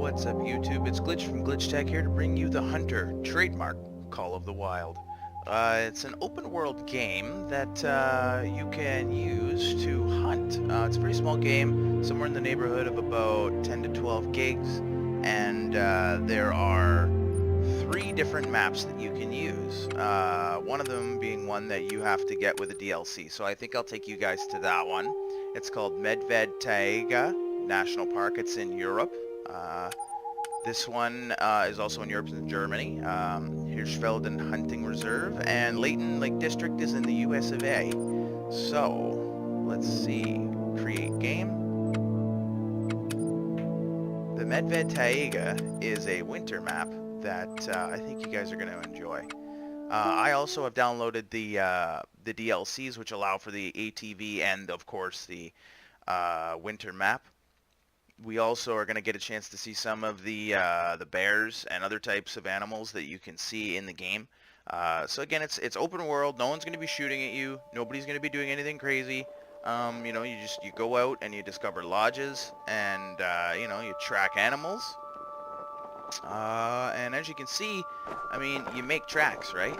What's up, YouTube? It's Glitch from Glitch Tech here to bring you The Hunter, trademark Call of the Wild. It's an open world game that you can use to hunt. It's a very small game, somewhere in the neighborhood of about 10 to 12 gigs, and there are 3 different maps that you can use. One of them being one that you have to get with a DLC, so I think I'll take you guys to that one. It's called Medved Taiga National Park. It's in Europe. This one is also in Europe and Germany. Hirschfelden Hunting Reserve, and Leighton Lake District is in the US of A. So, let's see. Create game. The Medved Taiga is a winter map that I think you guys are going to enjoy. I also have downloaded the DLCs, which allow for the ATV and, of course, the winter map. We also are going to get a chance to see some of the bears and other types of animals that you can see in the game. So again, it's open world. No one's going to be shooting at you. Nobody's going to be doing anything crazy. You know, you go out and you discover lodges, and you know, you track animals. And as you can see, I mean, you make tracks, right?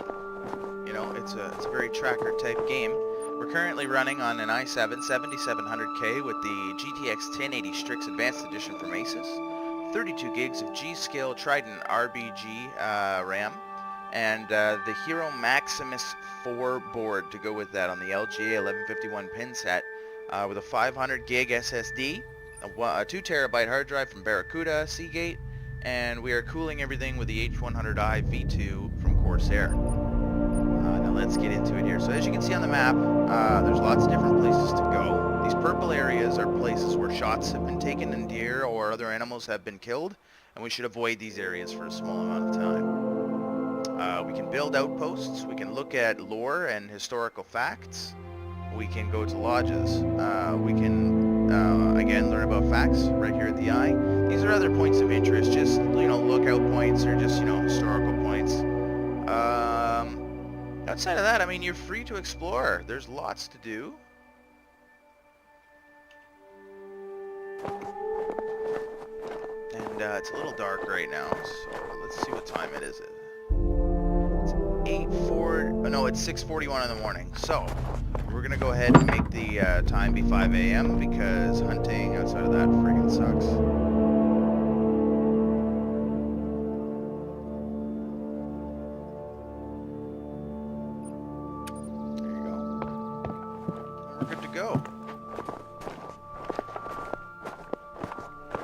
You know, it's a very tracker type game. We're currently running on an i7 7700K with the GTX 1080 Strix Advanced Edition from Asus, 32 gigs of G-Skill Trident RBG RAM, and the Hero Maximus 4 board to go with that on the LGA 1151 pin set, with a 500 gig SSD, a 2 terabyte hard drive from Barracuda Seagate, and we are cooling everything with the H100i V2 from Corsair. Now let's get into it here. So as you can see on the map, there's lots of different places to go. These purple areas are places where shots have been taken in deer or other animals have been killed, and we should avoid these areas for a small amount of time. We can build outposts, we can look at lore and historical facts, we can go to lodges, we can again learn about facts right here at the eye. These are other points of interest, just, you know, lookout points or just, you know, historical points. Outside of that, I mean, you're free to explore. There's lots to do. And it's a little dark right now, so let's see what time it is. It's 6:41 in the morning. So we're gonna go ahead and make the time be 5 a.m. because hunting outside of that friggin' sucks.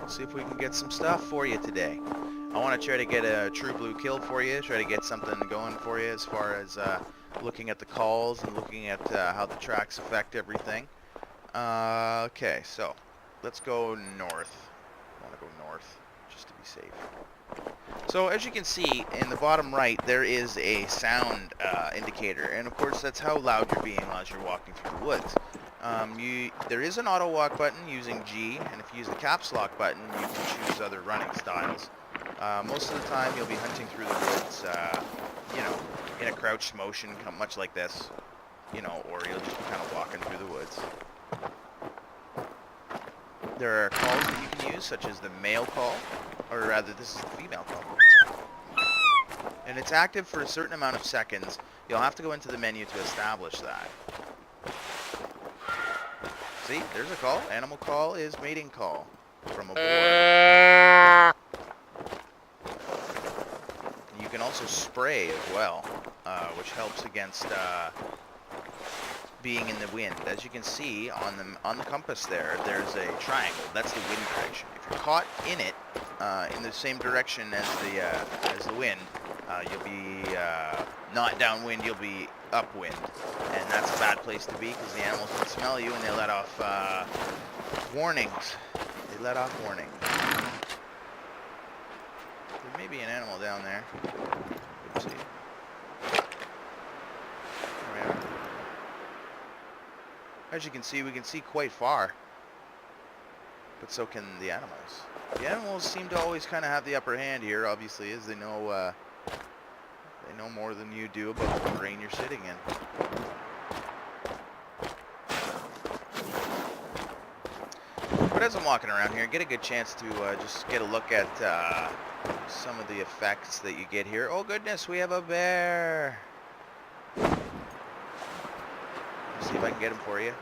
See if we can get some stuff for you today. I want to try to get a true blue kill for you, try to get something going for you as far as looking at the calls and looking at how the tracks affect everything. Okay, so let's go north. I want to go north just to be safe. So as you can see in the bottom right, there is a sound indicator, and of course that's how loud you're being as you're walking through the woods. There is an auto walk button using G, and if you use the caps lock button, you can choose other running styles. Most of the time, you'll be hunting through the woods, you know, in a crouched motion, much like this, you know, or you'll just be kind of walking through the woods. There are calls that you can use, such as the male call, or rather, this is the female call. And it's active for a certain amount of seconds. You'll have to go into the menu to establish that. See, there's a call. Animal call is mating call from a board. You can also spray as well, which helps against being in the wind. As you can see on the compass there's a triangle. That's the wind direction. If you're caught in it, in the same direction as the wind, you'll be not downwind. You'll be upwind, and that's a bad place to be because the animals can smell you and they let off warnings. They let off warnings. There may be an animal down there. Let's see. There we are. As you can see, we can see quite far, but so can the animals. The animals seem to always kind of have the upper hand here, obviously, as they know more than you do about the terrain you're sitting in. But as I'm walking around here, get a good chance to just get a look at some of the effects that you get here. Oh goodness, we have a bear. Let's see if I can get him for you.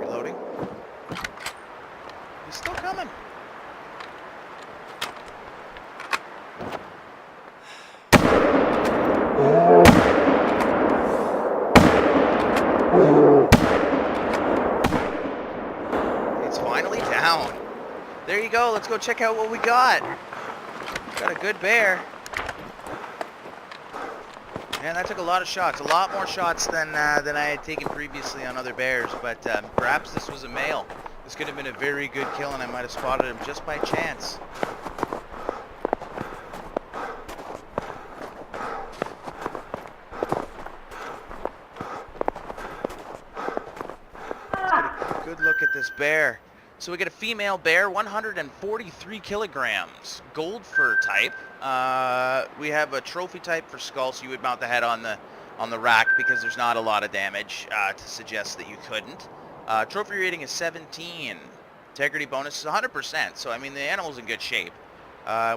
Reloading. He's still coming. It's finally down. There you go. Let's go check out what we got. Got a good bear. Man, that took a lot of shots. A lot more shots than I had taken previously on other bears. But perhaps this was a male. This could have been a very good kill, and I might have spotted him just by chance. Let's get a good look at this bear. So we get a female bear, 143 kilograms, gold fur type. We have a trophy type for skull, so you would mount the head on the rack because there's not a lot of damage to suggest that you couldn't. Trophy rating is 17. Integrity bonus is 100%. So I mean the animal's in good shape.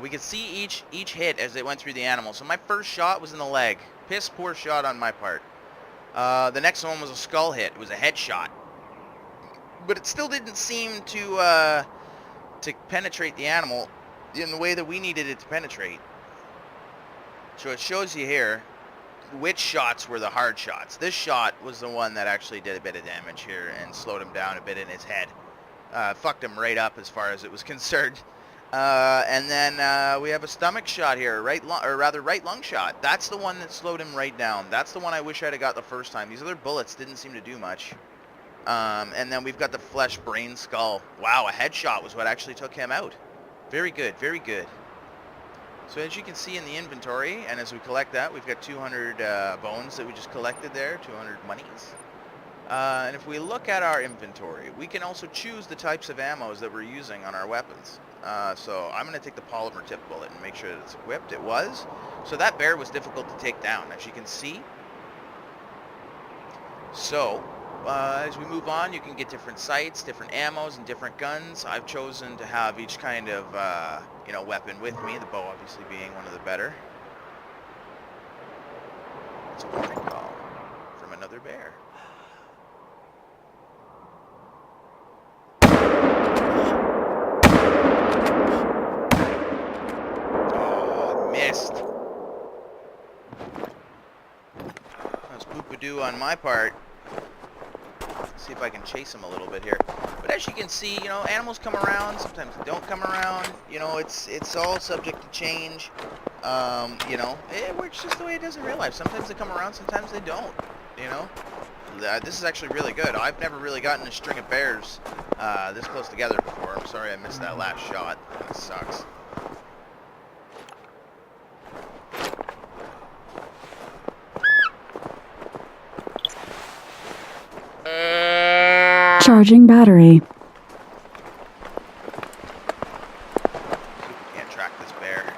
We could see each hit as it went through the animal. So my first shot was in the leg. Piss poor shot on my part. The next one was a skull hit. It was a headshot. But it still didn't seem to penetrate the animal in the way that we needed it to penetrate. So it shows you here which shots were the hard shots. This shot was the one that actually did a bit of damage here and slowed him down a bit in his head. Fucked him right up as far as it was concerned. And then we have a stomach shot here, right lung shot. That's the one that slowed him right down. That's the one I wish I'd have got the first time. These other bullets didn't seem to do much. And then we've got the flesh brain skull. Wow, a headshot was what actually took him out. Very good, very good. So as you can see in the inventory, and as we collect that, we've got 200 bones that we just collected there, 200 monies. And if we look at our inventory, we can also choose the types of ammos that we're using on our weapons. So I'm going to take the polymer tip bullet and make sure that it's equipped. It was. So that bear was difficult to take down, as you can see. So as we move on, you can get different sights, different ammos, and different guns. I've chosen to have each kind of weapon with me, the bow obviously being one of the better. It's a warning call from another bear. Oh, missed. That was poop-a-doo on my part. See if I can chase him a little bit here. But as you can see, animals come around, sometimes they don't come around. It's all subject to change. It works just the way it does in real life. Sometimes they come around, sometimes they don't. This is actually really good. I've never really gotten a string of bears this close together before. I'm sorry I missed that last shot. That sucks. Charging battery. See if we can't track this bear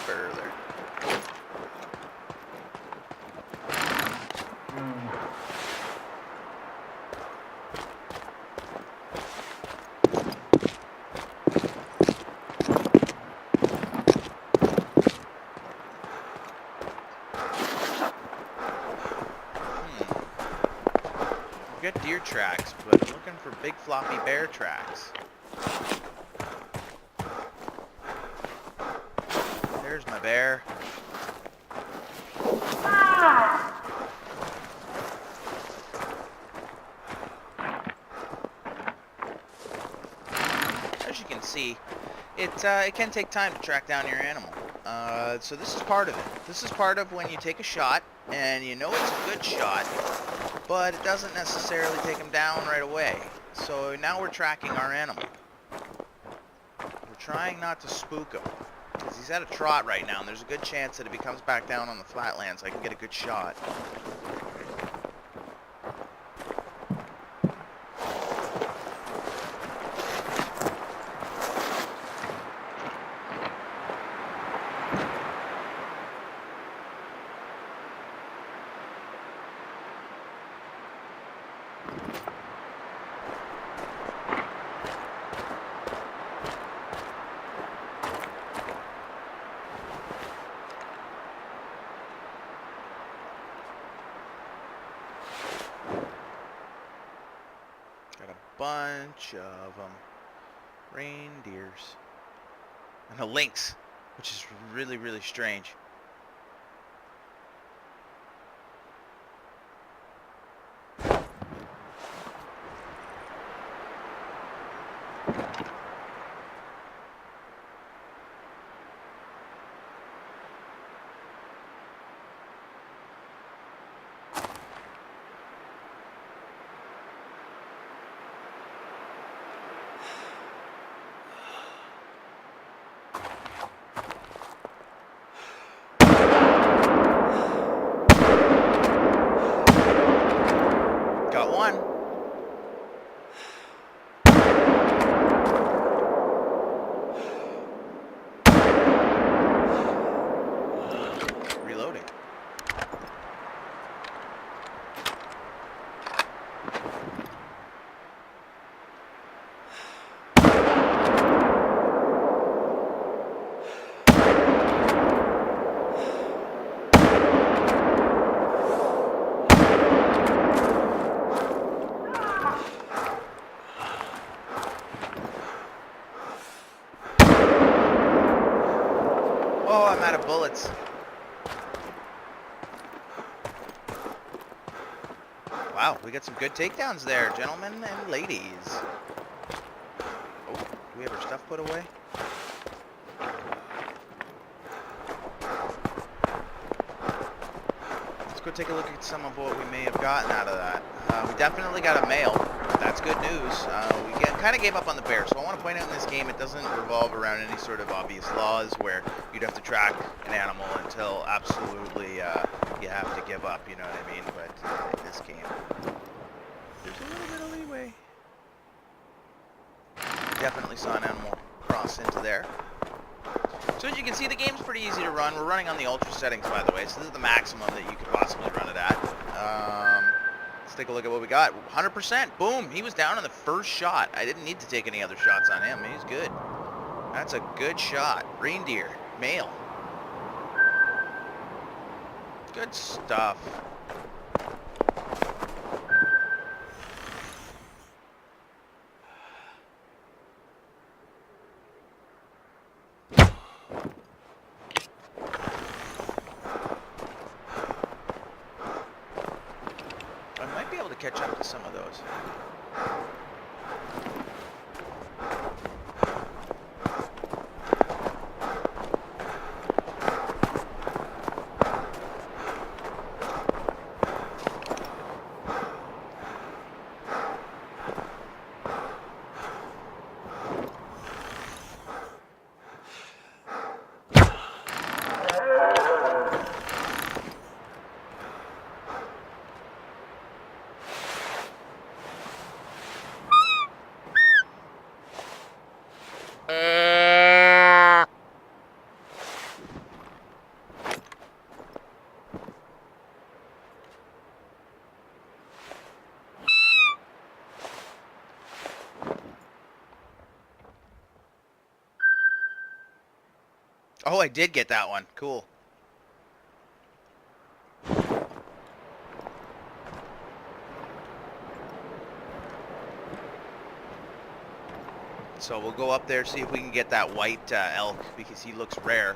further. We've got deer tracks, but I'm looking for big floppy bear tracks. There's my bear. As you can see, it can take time to track down your animal. So this is part of it. This is part of when you take a shot, and you know it's a good shot, but it doesn't necessarily take him down right away. So now we're tracking our animal. We're trying not to spook him, because he's at a trot right now, and there's a good chance that if he comes back down on the flatlands, I can get a good shot. Got a bunch of them. Reindeers. And a lynx, which is really, really strange. Got one. Reloading. Oh, I'm out of bullets. Wow, we got some good takedowns there, gentlemen and ladies. Oh, do we have our stuff put away? Let's go take a look at some of what we may have gotten out of that. We definitely got a male. That's good news. We kind of gave up on the bear, so I want to point out in this game it doesn't revolve around any sort of obvious laws where you'd have to track an animal until absolutely you have to give up, you know what I mean? But in this game, there's a little bit of leeway. Definitely saw an animal cross into there. So as you can see, the game's pretty easy to run. We're running on the ultra settings, by the way, so this is the maximum that you could possibly run it at. Let's take a look at what we got. 100%. Boom. He was down in the first shot. I didn't need to take any other shots on him. He's good. That's a good shot. Reindeer. Male. Good stuff. Catch up to some of those. Oh, I did get that one. Cool. So we'll go up there, see if we can get that white elk, because he looks rare.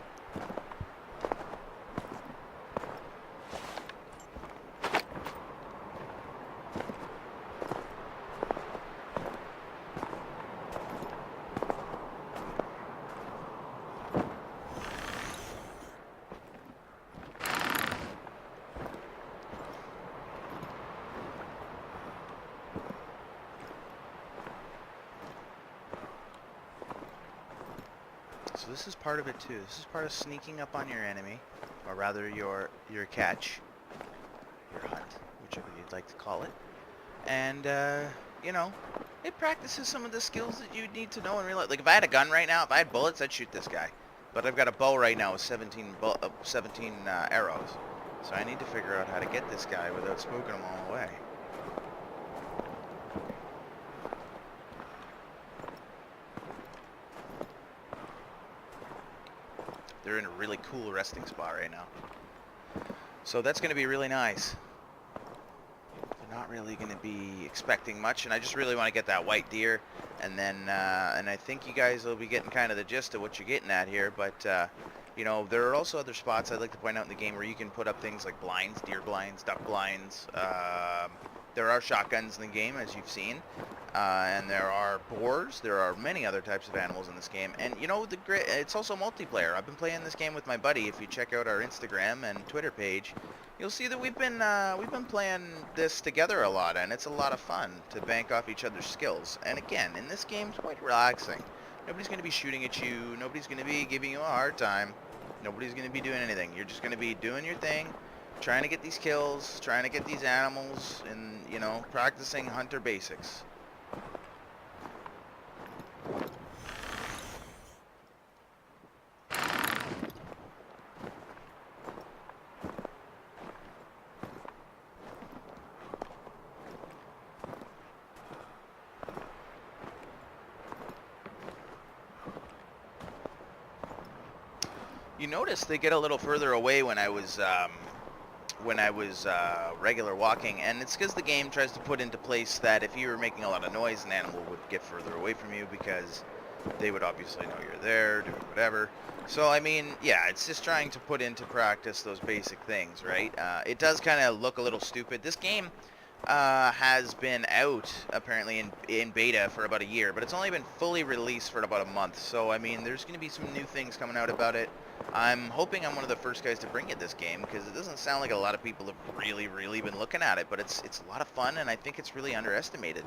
So this is part of it too. This is part of sneaking up on your enemy, or rather your catch, your hunt, whichever you'd like to call it. And you know, it practices some of the skills that you need to know in real life. Like if I had a gun right now, if I had bullets, I'd shoot this guy. But I've got a bow right now with 17 arrows. So I need to figure out how to get this guy without smoking him all away. They're in a really cool resting spot right now. So that's going to be really nice. They're not not really going to be expecting much, and I just really want to get that white deer, and then, and I think you guys will be getting kind of the gist of what you're getting at here, but, you know, there are also other spots I'd like to point out in the game where you can put up things like blinds, deer blinds, duck blinds. There are shotguns in the game, as you've seen, and there are boars. There are many other types of animals in this game, and you know, it's also multiplayer. I've been playing this game with my buddy. If you check out our Instagram and Twitter page, you'll see that we've been playing this together a lot, and it's a lot of fun to bank off each other's skills. And again, in this game, it's quite relaxing. Nobody's going to be shooting at you. Nobody's going to be giving you a hard time. Nobody's going to be doing anything. You're just going to be doing your thing, trying to get these kills, trying to get these animals, and, you know, practicing hunter basics. You notice they get a little further away when I was regular walking, and it's because the game tries to put into place that if you were making a lot of noise, an animal would get further away from you because they would obviously know you're there, doing whatever. So, I mean, yeah, it's just trying to put into practice those basic things, right? It does kind of look a little stupid. This game has been out, apparently, in beta for about a year, but it's only been fully released for about a month. So, I mean, there's going to be some new things coming out about it. I'm hoping I'm one of the first guys to bring you this game, because it doesn't sound like a lot of people have really been looking at it, but it's a lot of fun, and I think it's really underestimated.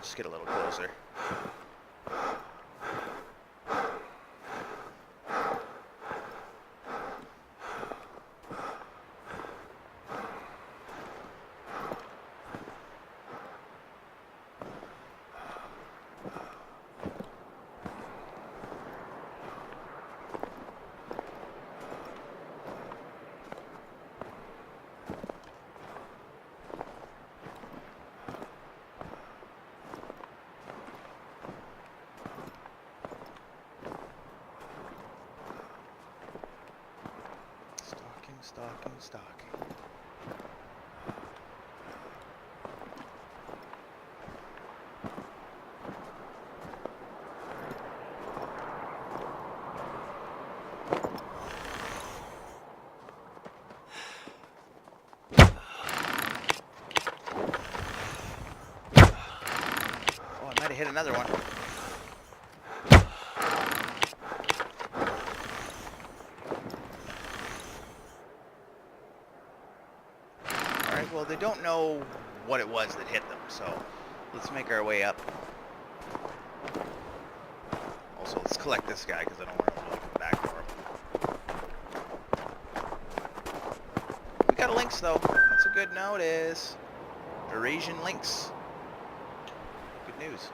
Just get a little closer. Stalking. Oh, I might have hit another one. Well, they don't know what it was that hit them, so let's make our way up. Also, let's collect this guy, because I don't want to really come back for him. We got a lynx, though. That's a good notice. Eurasian lynx. Good news.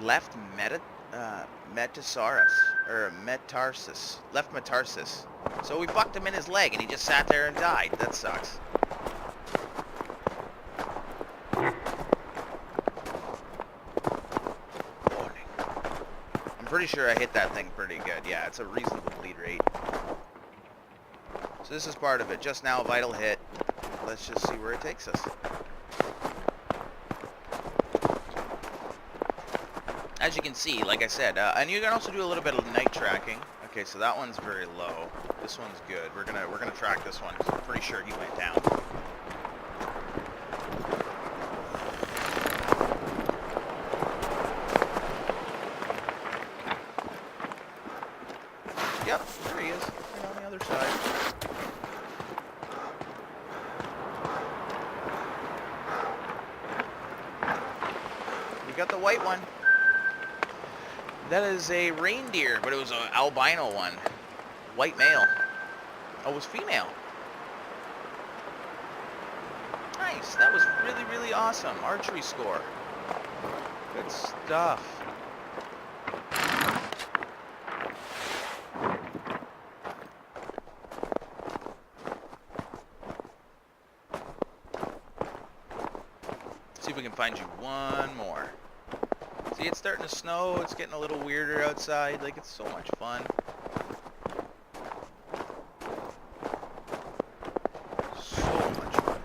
Left Metasaurus, or Metarsis. Left Metarsis. So we fucked him in his leg, and he just sat there and died. That sucks. Warning. I'm pretty sure I hit that thing pretty good. Yeah, it's a reasonable bleed rate. So this is part of it. Just now, vital hit. Let's just see where it takes us. As you can see, like I said, and you can also do a little bit of night tracking. Okay, so that one's very low. This one's good. We're gonna track this one, 'cause I'm pretty sure he went down. Yep, there he is. Right on the other side. We got the white one. That is a reindeer, but it was an albino one. White male. Oh, it was female. Nice. That was really awesome. Archery score. Good stuff. See if we can find you one more. See, it's starting to snow. It's getting a little weirder outside. Like, it's so much fun. So much fun.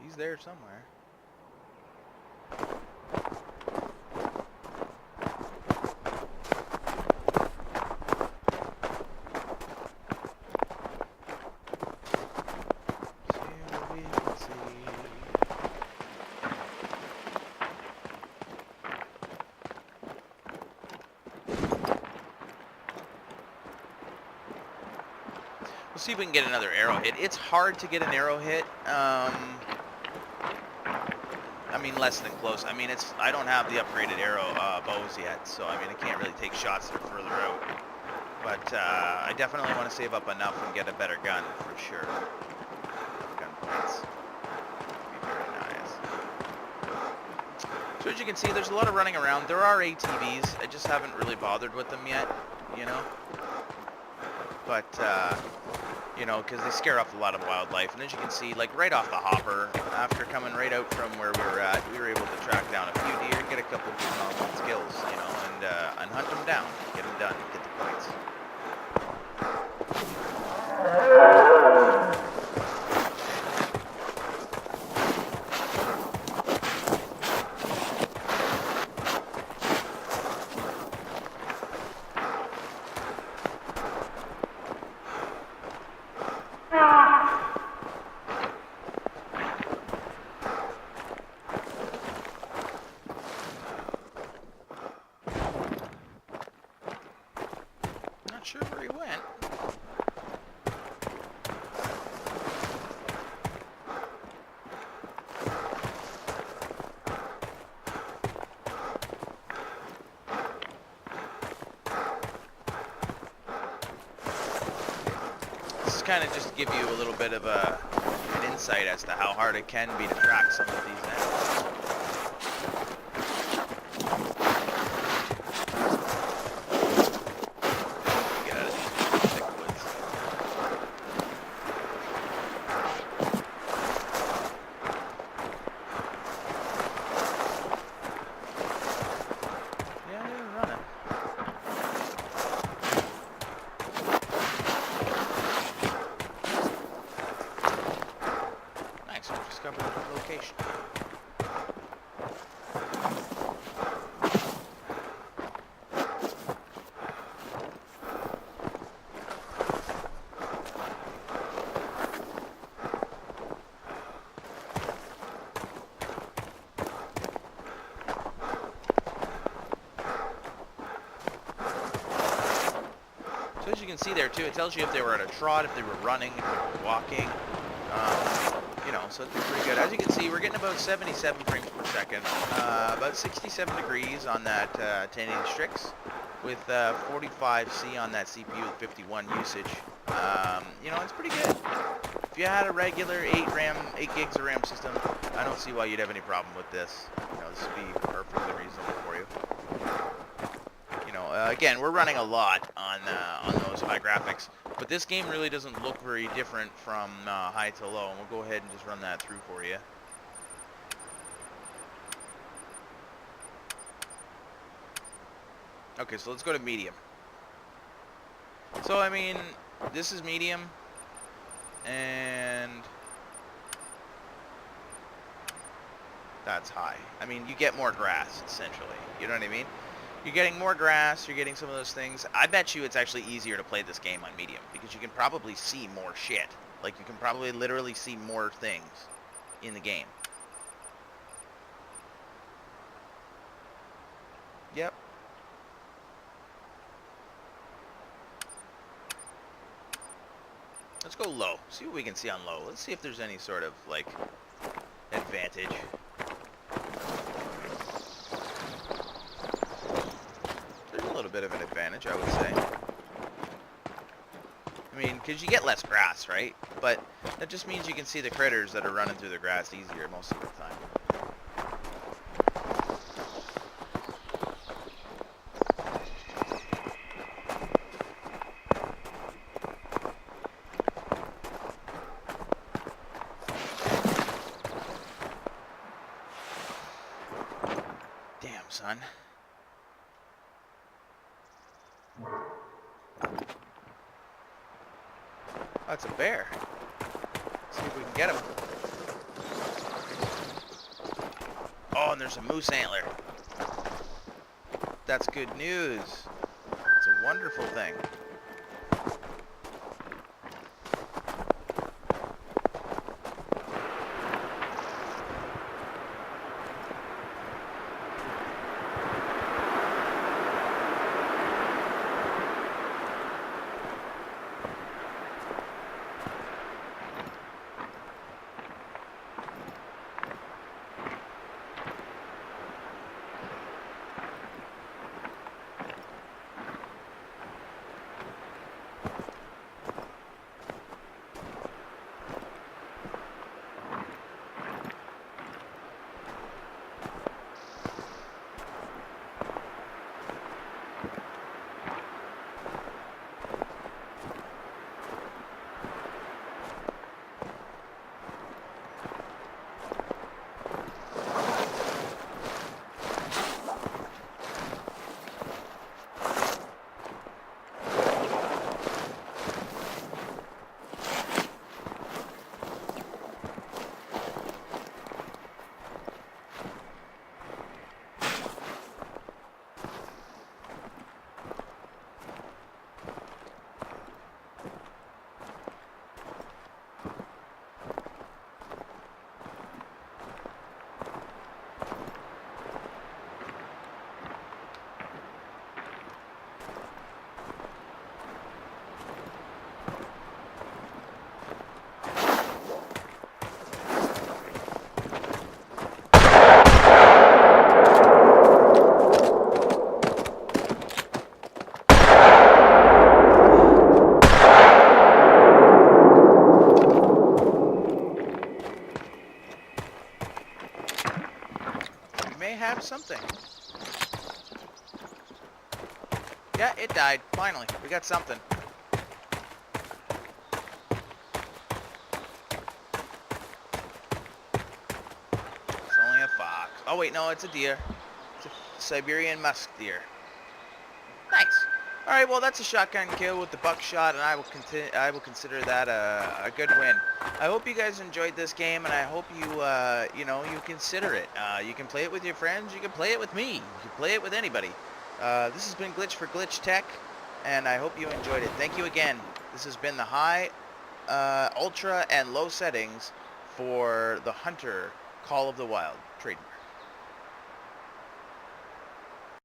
He's there somewhere. We'll see if we can get another arrow hit. It's hard to get an arrow hit. I mean, less than close. I mean, I don't have the upgraded arrow bows yet, so I mean, I can't really take shots that are further out. But I definitely want to save up enough and get a better gun for sure. Gun points. Be very nice. So as you can see, there's a lot of running around. There are ATVs. I just haven't really bothered with them yet, you know. But you know, because they scare off a lot of wildlife. And as you can see, like right off the hopper, after coming right out from where we were at, we were able to track down a few deer, get a couple of good skills, you know, and hunt them down, get them done, get the points. Not sure where he went. This is kind of just to give you a little bit of an insight as to how hard it can be to track some of these animals. Location. So as you can see there too, it tells you if they were at a trot, if they were running, if they were walking. You know, so it's pretty good. As you can see, we're getting about 77 frames per second, about 67 degrees on that 1080 Strix, with 45C on that CPU with 51 usage. You know, it's pretty good. If you had a regular 8 gigs of RAM system, I don't see why you'd have any problem with this. You know, this would be perfectly reasonable for you. You know, again, we're running a lot on those high graphics. But this game really doesn't look very different from high to low, and we'll go ahead and just run that through for you. Okay, so let's go to medium. So, I mean, this is medium, and that's high. I mean, you get more grass, essentially. You know what I mean? You're getting more grass, you're getting some of those things. I bet you it's actually easier to play this game on medium, because you can probably see more shit. Like, you can probably literally see more things in the game. Yep. Let's go low. See what we can see on low. Let's see if there's any sort of, like, advantage. bit of an advantage, I would say. I mean, because you get less grass, right? But that just means you can see the critters that are running through the grass easier most of the time. Damn, son. Oh, it's a bear. Let's see if we can get him. Oh, and there's a moose antler. That's good news. It's a wonderful thing. Have something. Yeah, it died. Finally, we got something. It's only a fox. Oh wait, no, it's a deer. It's a Siberian musk deer. Nice. All right, well that's a shotgun kill with the buckshot, and I will consider that a good win. I hope you guys enjoyed this game, and I hope you you know, you consider it. You can play it with your friends. You can play it with me. You can play it with anybody. This has been Glitch for Glitch Tech, and I hope you enjoyed it. Thank you again. This has been the high, ultra, and low settings for the Hunter Call of the Wild. Trading.